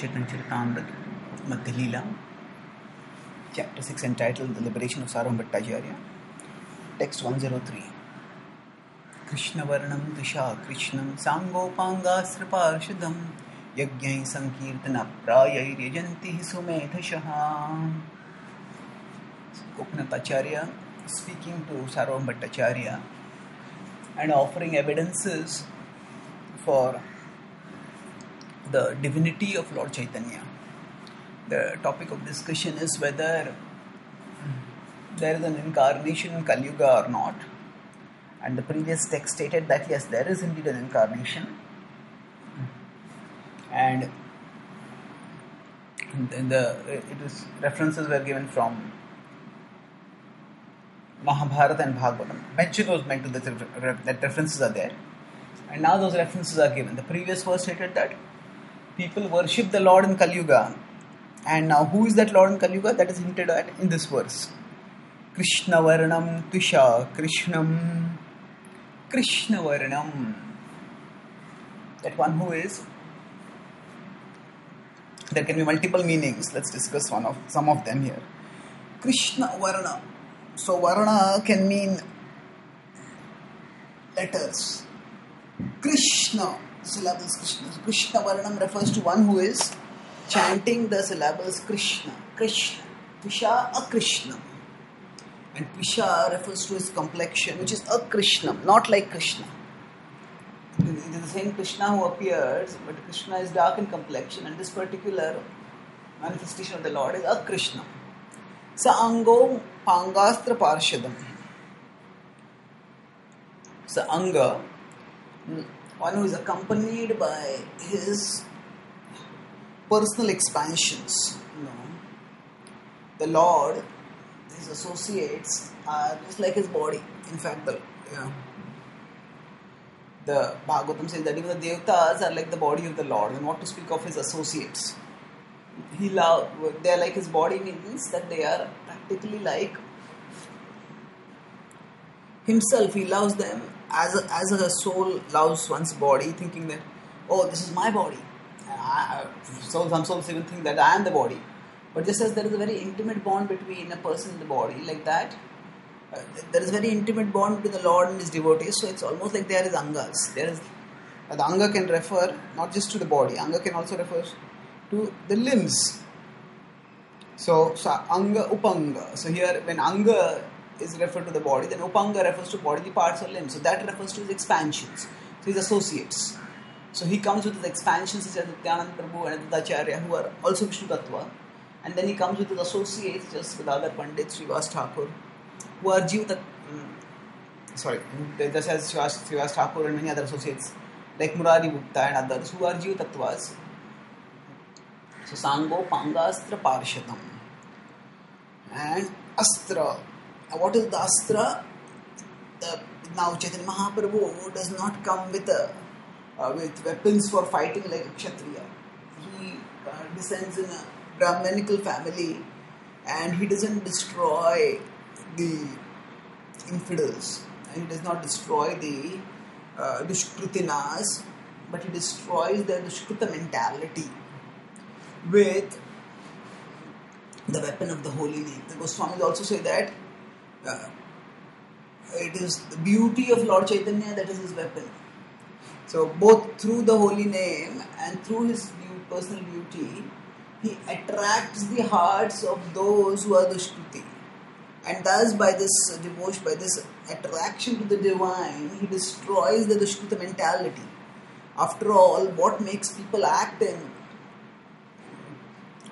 Chaitanya Charitamrita, Madhya Leela, Chapter 6 entitled The Liberation of Sarvam Bhattacharya. Text 103. Krishna Varnam Disha Krishnam Sangopangasra Parshadam Yagyai Sankirtana Prayai Yajanti Sumedhashaha. Gopinath Acharya speaking to Sarvam Bhattacharya and offering evidences for the divinity of Lord Chaitanya. The topic of discussion is whether there is an incarnation in Kali-yuga or not. And the previous text stated that yes, there is indeed an incarnation. And references were given from Mahabharata and Bhagavatam. Mention was meant to that references are there. And now those references are given. The previous verse stated that people worship the Lord in Kali-yuga. And now who is that Lord in Kali-yuga? That is hinted at in this verse. Krishna Varnam Tusha Krishnam. Krishna Varnam. That one who is. There can be multiple meanings. Let's discuss some of them here. Krishna Varna. So Varna can mean letters. Krishna, syllables Krishna. So Krishna Varnam refers to one who is chanting the syllables Krishna. Krishna. Pisha Akrishna. And Pisha refers to his complexion, which is Akrishna, not like Krishna. It is the same Krishna who appears, but Krishna is dark in complexion, and this particular manifestation of the Lord is Akrishna. Sa Ango Pangastra Parshadam. Sa Anga, one who is accompanied by his personal expansions. The Lord, his associates are just like his body. In fact, the Bhagavatam says that even the Devatas are like the body of the Lord, and what to speak of his associates. They are like his body, means that they are practically like himself. He loves them as a soul loves one's body, thinking that, oh, this is my body. Some souls even think that I am the body. But just as there is a very intimate bond between a person and the body, like that, there is a very intimate bond between the Lord and his devotees. So it's almost like they are his angas. The anga can refer not just to the body. Anga can also refer to the limbs. So anga, upanga. So here, when anga is referred to the body, then upanga refers to bodily parts or limbs. So that refers to his expansions, so his associates. So he comes with his expansions such as Nityananda Prabhu and Acharya, who are also Vishnu Tattva. And then he comes with his associates, just with other Pandits, Srivas Thakur, who are just as Srivas Thakur and many other associates, like Murari Gupta and others, who are Jiva Tattvas. So Sango Pangastra Parshatam. And Astra. Now what is the Astra? Now Chaitanya Mahaprabhu does not come with weapons for fighting like a Kshatriya. He descends in a Brahmanical family, and he doesn't destroy the infidels, and he does not destroy the Dushkrutinas, but he destroys the Dushkruta mentality with the weapon of the holy name. The Goswamis also say that it is the beauty of Lord Chaitanya that is his weapon. So both through the holy name and through his personal beauty, he attracts the hearts of those who are Dushkruti. And thus by this devotion, by this attraction to the divine, he destroys the Dushkruta mentality. After all, what makes people act in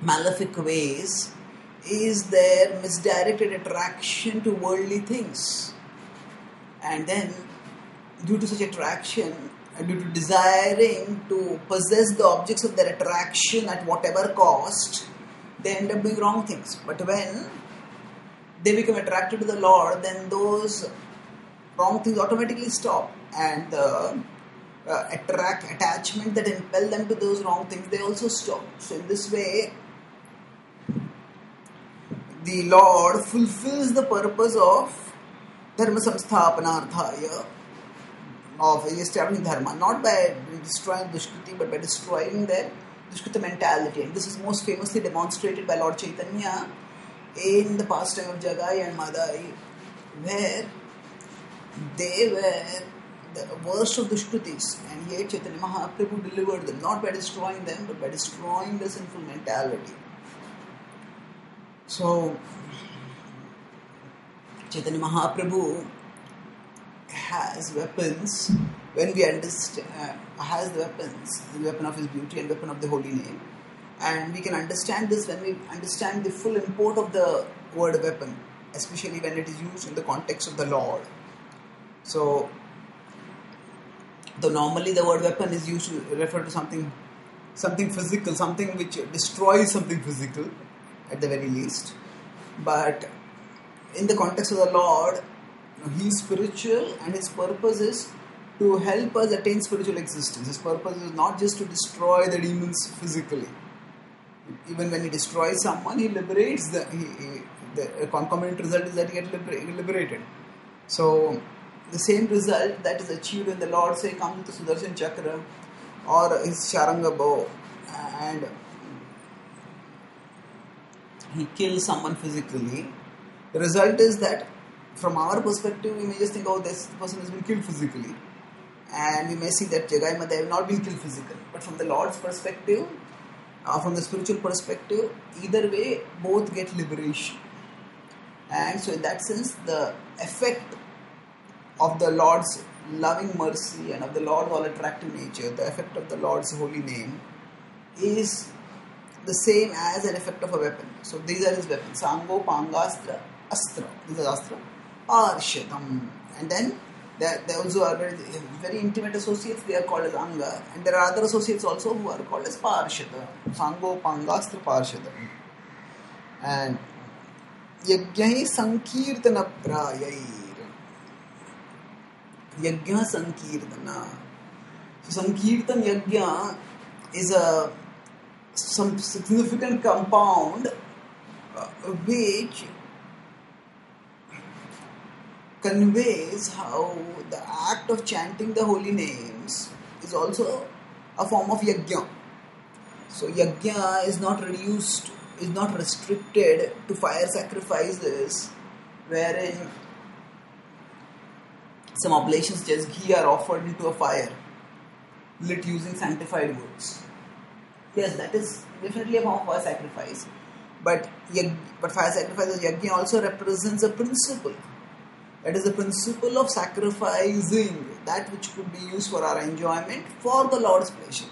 malefic ways is their misdirected attraction to worldly things. And then, due to such attraction, due to desiring to possess the objects of their attraction at whatever cost, they end up doing wrong things. But when they become attracted to the Lord, then those wrong things automatically stop, and the attachment that impel them to those wrong things, they also stop. So in this way, the Lord fulfills the purpose of dharma samsthapanarthaya, of establishing dharma, not by destroying Dushkriti, but by destroying their Dushkrita mentality. And this is most famously demonstrated by Lord Chaitanya in the pastime of Jagai and Madai, where they were the worst of Dushkritis, and yet Chaitanya Mahaprabhu delivered them, not by destroying them, but by destroying the sinful mentality. So, Chaitanya Mahaprabhu has weapons when we understand, has the weapon of his beauty and weapon of the holy name. And we can understand this when we understand the full import of the word weapon, especially when it is used in the context of the Lord. So, though normally the word weapon is used to refer to something physical, something which destroys something physical at the very least. But in the context of the Lord, he is spiritual and his purpose is to help us attain spiritual existence. His purpose is not just to destroy the demons physically. Even when he destroys someone, he liberates the concomitant result is that he gets liberated. So the same result that is achieved when the Lord say comes with the Sudarshan Chakra or his Sharanga bow and he kills someone physically, the result is that from our perspective we may just think, oh, this person has been killed physically, and we may see that Jagai Madai have not been killed physically. But from the Lord's perspective, from the spiritual perspective, either way both get liberation. And so in that sense, the effect of the Lord's loving mercy and of the Lord's all-attractive nature, the effect of the Lord's holy name is the same as an effect of a weapon. So these are his weapons. Sango, Pangastra, Astra. These are Astra. Arshatam. And then there also are very intimate associates, they are called as Anga. And there are other associates also who are called as Parshata. Sango, Pangastra, Parshata. And Yajnahi Sankirtana Prayair. Yajna Sankirtana. So Sankirtan Yajna is some significant compound which conveys how the act of chanting the holy names is also a form of yajna. So yajna is not restricted to fire sacrifices wherein some oblations such as ghee are offered into a fire lit using sanctified woods. Yes, that is definitely a form of fire sacrifice. But fire sacrifice as yajna also represents a principle. That is the principle of sacrificing that which could be used for our enjoyment for the Lord's pleasure.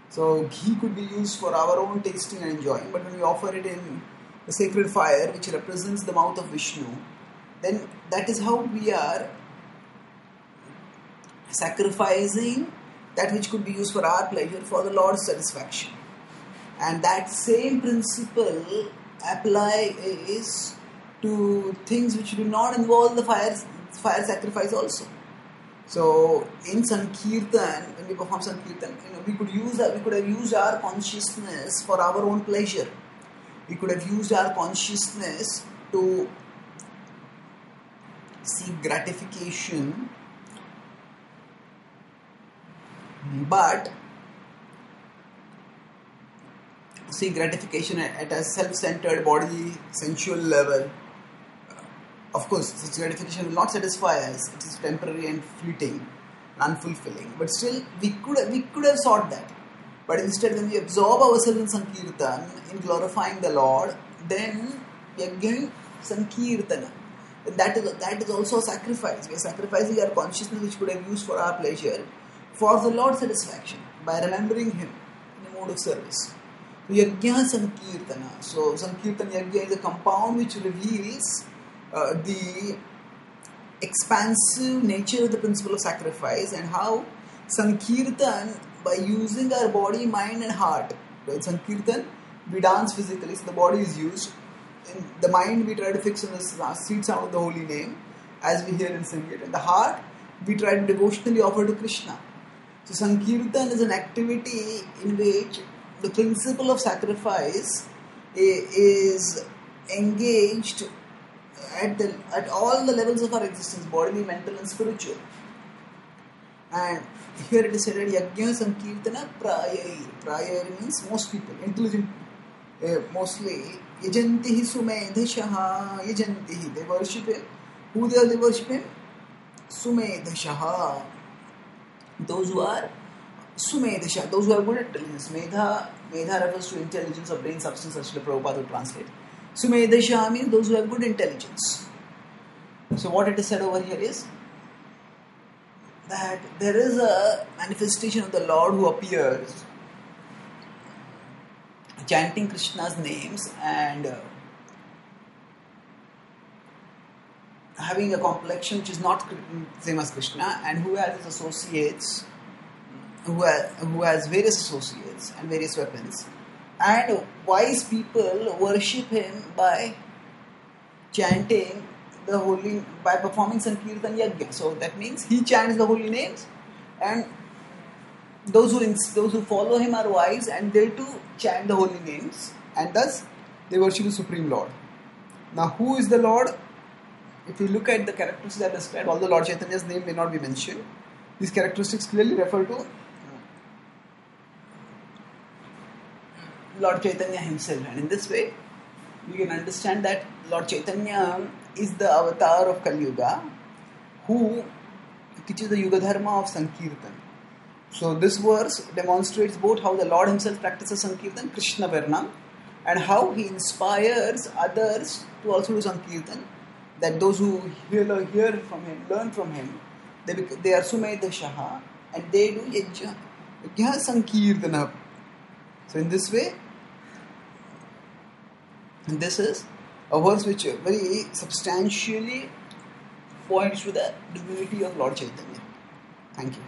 So ghee could be used for our own tasting and enjoying, but when we offer it in the sacred fire which represents the mouth of Vishnu, then that is how we are sacrificing that which could be used for our pleasure for the Lord's satisfaction. And that same principle applies to things which do not involve the fire sacrifice also. So in Sankirtan, when we perform Sankirtan, we could have used our consciousness for our own pleasure. We could have used our consciousness to seek gratification, but seek gratification at a self-centered, bodily, sensual level. Of course, such gratification will not satisfy us. It is temporary and fleeting, and unfulfilling. But still, we could have sought that. But instead, when we absorb ourselves in Sankirtan, in glorifying the Lord, then we are giving Sankirtana. That is also a sacrifice. We are sacrificing our consciousness which could have used for our pleasure, for the Lord's satisfaction, by remembering Him in a mode of service. Yajna Sankirtana. So Sankirtan Yajna is a compound which reveals the expansive nature of the principle of sacrifice and how Sankirtan, by using our body, mind and heart. In Sankirtan, we dance physically, so the body is used. In the mind, we try to fix on the sweet sound of the holy name as we hear and sing it. And the heart, we try to devotionally offer to Krishna. So Sankirtan is an activity in which the principle of sacrifice is engaged at all the levels of our existence, bodily, mental and spiritual. And here it is said Yajna Sankirtana Prayai. Prayai means most people, intelligent, mostly. Yajantihi Sumedhashaha. Yajantihi. They worship him. Who they worship him? Sumedhashaha. Those who are Sumedhasha, those who are good at intelligence. Medha refers to intelligence or brain substance, as Srila Prabhupada would translate. Sumedhasha means those who have good intelligence. So what it is said over here is that there is a manifestation of the Lord who appears chanting Krishna's names and having a complexion which is not same as Krishna, and who has his associates, who has various associates and various weapons. And wise people worship him by chanting the holy, by performing Sankirtan Yajna. So that means he chants the holy names, and those who follow him are wise, and they too chant the holy names, and thus they worship the Supreme Lord. Now, who is the Lord? If you look at the characteristics that are described, although Lord Chaitanya's name may not be mentioned, these characteristics clearly refer to Lord Chaitanya himself, and in this way we can understand that Lord Chaitanya is the avatar of Kali-yuga who teaches the Yuga Dharma of Sankirtan. So this verse demonstrates both how the Lord himself practices Sankirtan, Krishna Varnam, and how he inspires others to also do Sankirtan, that those who hear from him, learn from him, they are Sumedhashaha, and they do Yajna Sankirtana. So in this way, this is a verse which very substantially points to the divinity of Lord Chaitanya. Thank you.